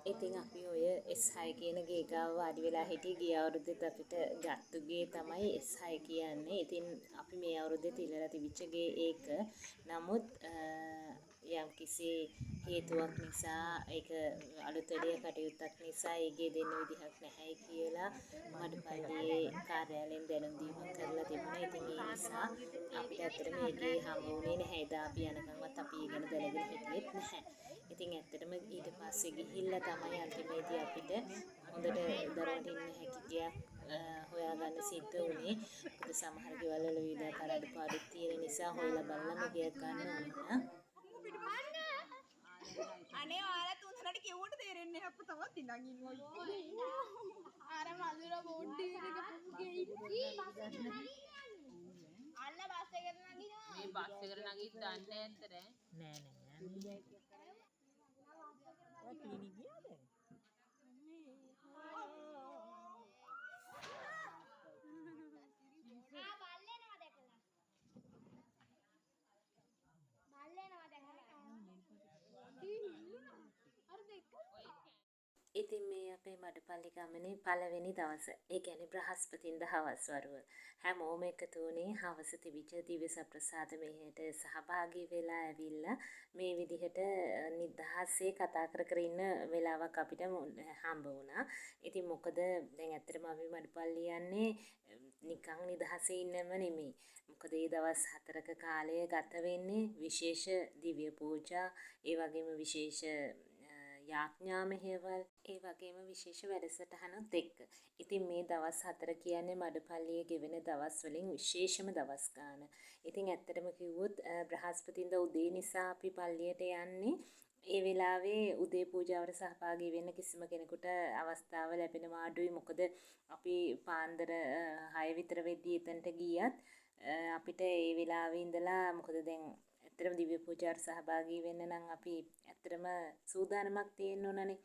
ඉතින් අපි ඔය S6 කියන ගේ ගාව වාඩි වෙලා හිටියේ ගිය අවුරුද්දෙත් අපිට ගත්තු ගේ තමයි S6 කියන්නේ. ඉතින් අපි මේ අවුරුද්දෙත් ඉල්ලලා තිබිච්ච ගේ ඒක. නමුත් යම්කිසි හේතුවක් නිසා ඒක අලුත් වැඩේ කටයුත්තක් නිසා ඒ ගේ දෙන්න විදිහක් නැහැයි කියලා මඩපල්ලියේ කාර්යාලයෙන් දැනුම් දීමක් කරලා තිබුණා. ඉතින් ඒ නිසා අපිට ඇත්තටම ඒ ගේ හම්බ වුණේ නැහැ. එදා අපි යනකම්වත් අපි ඒ ගැන දැනගෙන හිටියෙත් නැහැ. ඉතින් ඇත්තටම ඊට පස්සේ ගිහිල්ලා තමයි අන්තිමේදී අපිට හොඳට දරුවන්ට ඉන්න හැකි ගයක් හොයාගන්න සිද්ධ වුණේ. මොකද සමහර ගෙවල් වල විවිධාකාර අඩුපාඩු තියෙන නිසා හොයලා බලලම ගයක් ගන්න වුණා. අනේ ඔයාලා තුන්දෙනාට කිව්වට තේරෙන්නේ නැහැ අප්පා තවත් ඉඳන් ඉන්නවා අර මధుර බොඩ්ඩි එක අන්න බස් එකට නගිනවා මේ බස් එකට නගින්න දන්නේ නැද්ද නෑ ඔය ක්ලිනික් ගියාද බල්ලේනවා දැකලා අර දෙක ඉතින් මේ අපේ මඩපල්ලි ගමනේ පළවෙනි දවස. ඒ කියන්නේ බ්‍රහස්පතින්දා හවස් වරුව. හැමෝම එකතු වුණේ හවස තිබිච්ච දිව්‍ය සප්‍රසාද මෙහෙයට සහභාගී වෙලා ඇවිල්ලා මේ විදිහට නිදහසේ කතා කර කර ඉන්න වෙලාවක් අපිට හම්බ වුණා. ඉතින් මොකද දැන් ඇත්තටම අපි මඩපල්ලි යන්නේ නිකන් නිදහසේ ඉන්නම නෙමෙයි. මොකද මේ දවස් 4ක කාලය ගත වෙන්නේ විශේෂ දිව්‍ය පූජා, ඒ වගේම විශේෂ යාඥා මෙහෙයවල්, ඒ වගේම විශේෂ වැඩසටහනුත් එක්ක. ඉතින් මේ දවස් 4 කියන්නේ මඩපල්ලියේ ගෙවෙන දවස් වලින් විශේෂම දවස් ගාන. ඉතින් ඇත්තටම කිව්වොත් බ්‍රහස්පතින්දා උදේ නිසා අපි පල්ලියට යන්නේ. ඒ වෙලාවේ උදේ පූජාවට සහභාගී වෙන්න කිසිම කෙනෙකුට අවස්ථාව ලැබෙනවා අඩුයි. මොකද අපි පාන්දර 6 විතර වෙද්දී එතනට ගියත් අපිට ඒ වෙලාවේ ඉඳලා මොකද දැන් ඇත්තටම දිව්‍ය පූජාවට සහභාගී වෙන්න නම් අපි ඇත්තටම සූදානමක් තියෙන්න ඕනනේ.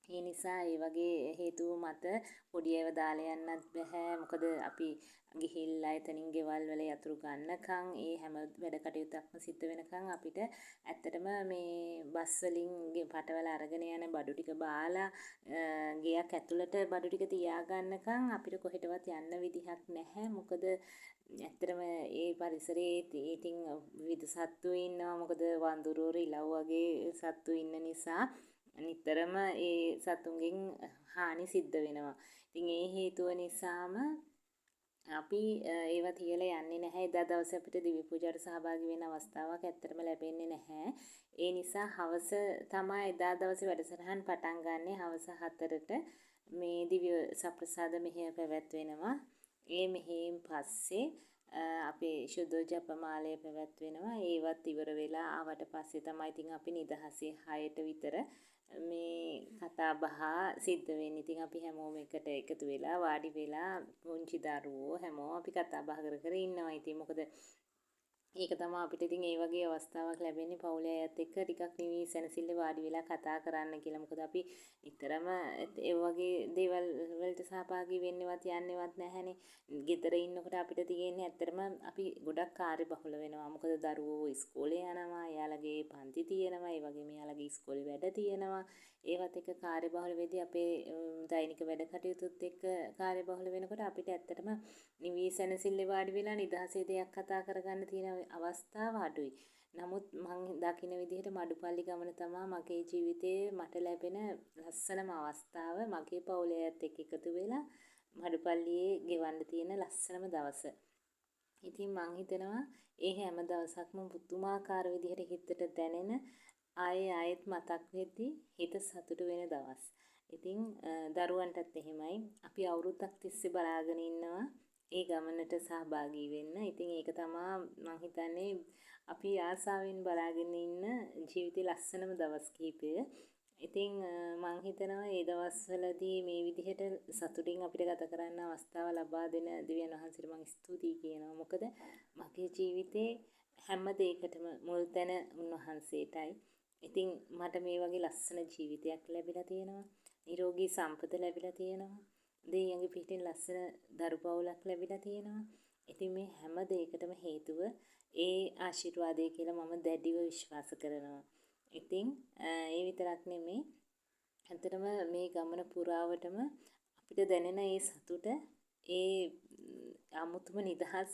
ඒ නිසා ඒ වගේ හේතු මත පොඩි අයව දාලා යන්නත් බෑ. මොකද අපි ගිහිල්ලා එතනින් ගෙවල් වල යතුරු ගන්නකම් ඒ හැම වැඩ කටයුත්තක්ම සිද්ධ වෙනකම් අපිට ඇත්තටම මේ බස් වලින් පටවල අරගෙන යන බඩු ටික බාලා ගෙයක් ඇතුළට බඩු ටික තියාගන්නකම් අපිට කොහෙටවත් යන්න විදිහක් නැහැ. මොකද ඇත්තටම ඒ පරිසරයේ ඉතින් විවිධ සත්තු ඉන්නවා. මොකද වඳුරෝ ඉලව් වගේ සත්තු ඉන්න නිසා නිතරම ඒ සතුන්ගෙන් හානි සිද්ධ වෙනවා. ඉතින් ඒ හේතුව නිසාම අපි ඒවා තියලා යන්නේ නැහැ. එදා දවසේ අපිට දිව්‍ය පූජාවට සහභාගී වෙන්න අවස්ථාවක් ඇත්තටම ලැබෙන්නේ නැහැ. ඒ නිසා හවස තමයි එදා දවසේ වැඩසටහන් පටන් ගන්නෙ. හවස 4ට මේ දිව්‍ය සප්‍රසාද මෙහෙය පැවැත්වෙනවා. ඒ මෙහෙයෙන් පස්සේ අපේ ශුද්ධෝජපමාලය පැවැත්වෙනවා. ඒවත් ඉවර වෙලා ආවට පස්සේ තමයි ඉතින් අපි නිදහසේ 6ට විතර මේ කතා බහ සිද්ධ වෙන්නේ. ඉතින් අපි හැමෝම එකට එකතු වෙලා වාඩි වෙලා පුංචි දරුවෝ හැමෝම අපි කතා බහ කර කර ඉන්නවා. ඉතින් මොකද ඒක තමයි අපිට ඉතින් ඒ වගේ අවස්ථාවක් ලැබෙන්නේ පවුලේ අයත් එක්ක ටිකක් නිවි සැනසille වාඩි වෙලා කතා කරන්න කියලා. මොකද අපි නිතරම ඒ වගේ දේවල් වලට සහභාගී වෙන්නවත් යන්නවත් නැහැනේ. ගෙදර ඉන්නකොට අපිට තියෙන්නේ ඇත්තටම අපි ගොඩක් කාර්යබහුල වෙනවා. මොකද දරුවෝ ඉස්කෝලේ යනවා, එයාලගේ පන්ති තියෙනවා, ඒ වගේම එයාලගේ ඉස්කෝලේ වැඩ තියෙනවා. ඒවත් එක්ක කාර්යබහුල වෙදී අපේ දෛනික වැඩ කටයුතුත් එක්ක කාර්යබහුල වෙනකොට අපිට ඇත්තටම නිවි සැනසille වාඩි වෙලා නිදහසේ දෙයක් කතා කරගන්න තියෙන අවස්ථාව අඩුයි. නමුත් මං දකින විදිහට මඩුපල්ලි ගමන තමයි මගේ ජීවිතයේ මට ලැබෙන ලස්සනම අවස්ථාව. මගේ පවුලේ අයත් එක්ක එකතු වෙලා මඩුපල්ලියේ ගෙවන්න තියෙන ලස්සනම දවස. ඉතින් මං හිතනවා ඒ හැම දවසක්ම පුදුමාකාර විදිහට හිතට දැනෙන ආයෙත් මතක් වෙද්දී හිත සතුටු වෙන දවස්. ඉතින් දරුවන්ටත් එහෙමයි. අපි අවුරුද්දක් තිස්සේ බලාගෙන ඉන්නවා ඒ ගමනට සහභාගී වෙන්න. ඉතින් ඒක තමයි මං හිතන්නේ අපි ආසාවෙන් බලාගෙන ඉන්න ජීවිතේ ලස්සනම දවස් කිහිපය. ඉතින් මං හිතනවා මේ දවස්වලදී මේ විදිහට සතුටින් අපිට ගත කරන්න අවස්ථාව ලබා දෙන දෙවියන් වහන්සේට මං ස්තුතියි කියනවා. මොකද මගේ ජීවිතේ හැම දෙයකටම මුල් තැන උන්වහන්සේටයි. ඉතින් මට මේ වගේ ලස්සන ජීවිතයක් ලැබිලා තියෙනවා. නිරෝගී සම්පත ලැබිලා තියෙනවා. දෙයියන්ගේ පිටින් ලස්සන දරු පවුලක් ලැබිලා තියෙනවා. ඉතින් මේ හැම දෙයකටම හේතුව ඒ ආශිර්වාදය කියලා මම දැඩිව විශ්වාස කරනවා. ඉතින් ඒ විතරක් නෙමෙයි ඇත්තටම මේ ගමන පුරාවටම අපිට දැනෙන ඒ සතුට ඒ අමුතුම නිදහස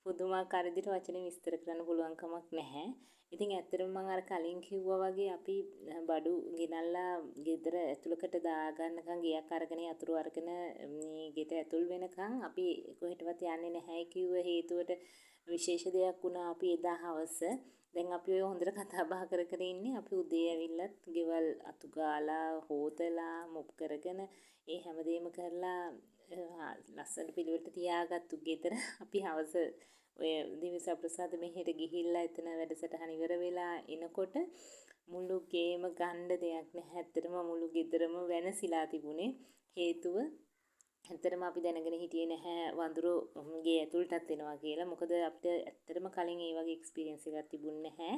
පුදුමාකාර විදිහට වචනෙන් විස්තර කරන්න පුළුවන් කමක් නැහැ. ඉතින් ඇත්තටම මම අර කලින් කිව්වා වගේ අපි බඩු ගෙනල්ලා ගෙදර ඇතුළකට දාගන්නකම් ගියක් අරගෙන යතුරු අරගෙන මේ ගෙට ඇතුල් වෙනකම් අපි කොහෙටවත් යන්නේ නැහැ කිව්ව හේතුවට විශේෂ දෙයක් වුණා අපි එදා හවස. දැන් අපි ඔය හොඳට කතා බහ කර කර ඉන්නේ. අපි උදේ ඇවිල්ලත් ගෙවල් අතු ගාලා හොදලා මොප් කරගෙන ඒ හැමදේම කරලා ලස්සන පිළිවෙලට තියාගත්තු ගෙදර අපි හවස ඔය දිව්‍ය සප්‍රසාද මෙහෙට ගිහිල්ලා එතන වැඩසටහන ඉවර වෙලා එනකොට මුළු ගේම ගන්න දෙයක් නැහැ. ඇත්තටම මුළු ගෙදරම වෙනසිලා තිබුණේ. හේතුව ඇත්තටම අපි දැනගෙන හිටියේ නැහැ වඳුරු ගේ ඇතුළටත් එනවා කියලා. මොකද අපිට ඇත්තටම කලින් ඒ වගේ එක්ස්පීරියන්ස් එකක් තිබුණේ නැහැ.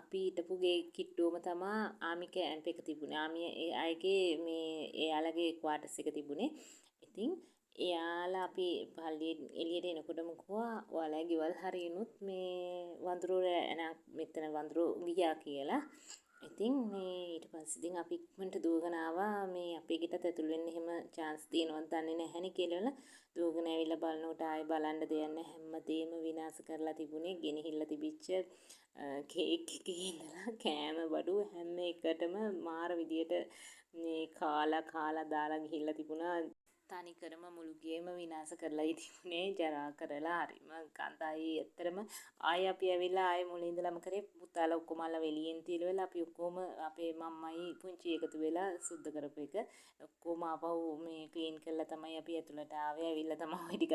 අපි හිටපු ගේ කිට්ටුවම තමා ආමි කැම්ප් එක තිබුණේ. ආමි ඒ අයගේ මේ එයාලගේ ක්වාටර්ස් එක තිබුණේ. ඉතින් එයාලා අපි පල්ලියෙන් එළියට එනකොටම කිව්වා ඔයාලගේ ගෙවල් හරියනුත් මේ වඳුරු මෙතන වඳුරු ගියා කියලා. ඉතින් මේ ඊට පස්සේ ඉතින් අපි ඉක්මනට දුවගෙන ආවා මේ අපේ ගෙටත් ඇතුල් වෙන්න එහෙම chance තියෙනවද දන්නේ නැහැනේ කියලා දුවගෙන ඇවිල්ලා බලනකොට ආයෙ බලන්න දෙයක් නැහැ හැමදේම විනාශ කරලා තිබුණේ ගෙනහිල්ලා තිබිච්ච කේක් එකේ ඉඳලා කෑම බඩු හැම එකටම මාර විදියට මේ කාලා දාලා ගිහිල්ලා තිබුණා තනි කරම මුළු ගේම විනාශ කරලායි තිබුණේ ජරා කරලා හරිම කඳයි ඇත්තරම ආයෙ අපි ඇවිල්ලා ආයෙ මුලින් ඉඳලම කරේ පුතාලා ඔක්කොම අල්ලලා එළියෙන් තියලා අපි ඔක්කොම අපේ මම්මයි පුංචි එකතු වෙලා සුද්ධ කරපු එක ඔක්කොම ආපහු මේ ක්ලීන් කරලා තමයි අපි ඇතුළට ආවේ ඇවිල්ලා තමයි ওই ටිකක්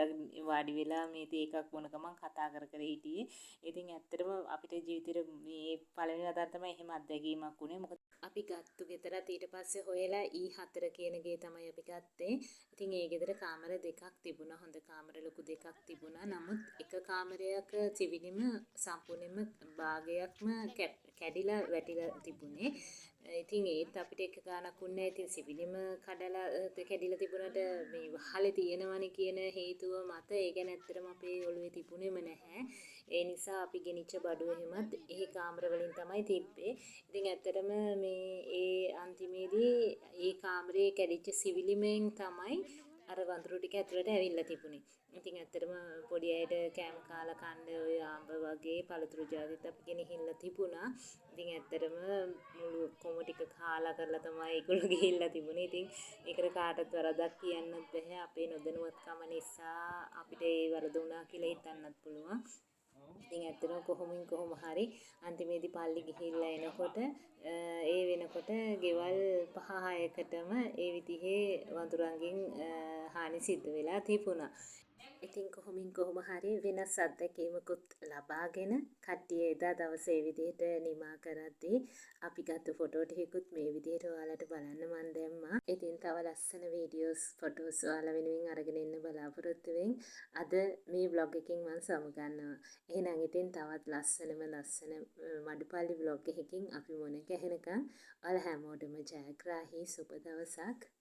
වාඩි වෙලා මේ තේ එකක් බොන ගමන් කතා කර කර හිටියේ. ඉතින් ඇත්තටම අපිට ජීවිතේ මේ පළවෙනි වතාවට තමයි එහෙම අත්දැකීමක් උනේ. මොකද අපි ගත්තු ගෙදරත් ඊට පස්සේ හොයලා E4 කියන ගේ තමයි අපි ගත්තේ. ඉතින් ඒ ගෙදර කාමර දෙකක් තිබුණා. හොඳ කාමර ලොකු දෙකක් තිබුණා. නමුත් එක කාමරයක සිවිලිම සම්පූර්ණයෙන්ම භාගයක්ම කැඩිලා වැටිලා තිබුණේ. ඉතින් ඒත් අපිට එක ගානක් උන්නේ ඉතින් සිවිලිම කඩලා කැඩිලා තිබුණාට මේ වහලේ තියෙනවනේ කියන හේතුව මත ඒ ගැන ඇත්තටම අපේ ඔළුවේ තිබුණේම නැහැ. ඒ නිසා අපි ගෙනිච්ච බඩු එහෙමත් ඒ කාමර වලින් තමයි තිබ්බේ. ඉතින් ඇත්තටම මේ ඒ අන්තිමේදී ඒ කාමරේ කැඩිච්ච සිවිලිමෙන් තමයි අර වඳුරු ටික ඇතුළට ඇවිල්ලා තිබුණේ. ඉතින් ඇත්තටම පොඩි අයට කෑම කාලා කන්න ඔය ආඹ වගේ පළතුරු ජාතිත් අපි ගෙනහිල්ලා තිබුණා. ඉතින් ඇත්තටම මුළු ඔක්කොම ටික කාලා කරලා තමයි ඒගොල්ලෝ ගිහිල්ලා තිබුණේ. ඉතින් ඒකට කාටවත් වරදක් කියන්නත් බැහැ. අපේ නොදැනුවත්කම නිසා අපිට ඒ වරද වුණා කියලා හිතන්නත් පුළුවන්. ඉතින් ඇත්තටම කොහොම හරි අන්තිමේදී පල්ලි ගිහිල්ලා එනකොට ඒ වෙනකොට ගෙවල් 5-6කටම ඒ විදිහේ වඳුරන්ගෙන් හානි සිද්ධ වෙලා තිබුණා. ඉතින් කොහොම හරි වෙනස් අත්දැකීමකුත් ලබාගෙන කට්ටිය එදා දවසේ ඒ විදිහට නිමා කරද්දී අපි ගත්ත ෆොටෝ ටිකකුත් මේ විදිහට ඔයාලට බලන්න මන් දැම්මා. ඉතින් තව ලස්සන වීඩියෝස් ෆොටෝස් ඔයාලා වෙනුවෙන් අරගෙන එන්න බලාපොරොත්තු වෙමින් අද මේ vlog එකෙන් මම සමුගන්නවා. එහෙනම් ඉතින් තවත් ලස්සන මඩුපල්ලි vlog එකකින් අපි මුණ ගැහෙනකම් ඔයාලා හැමෝටම ජයග්‍රාහී සුබ දවසක්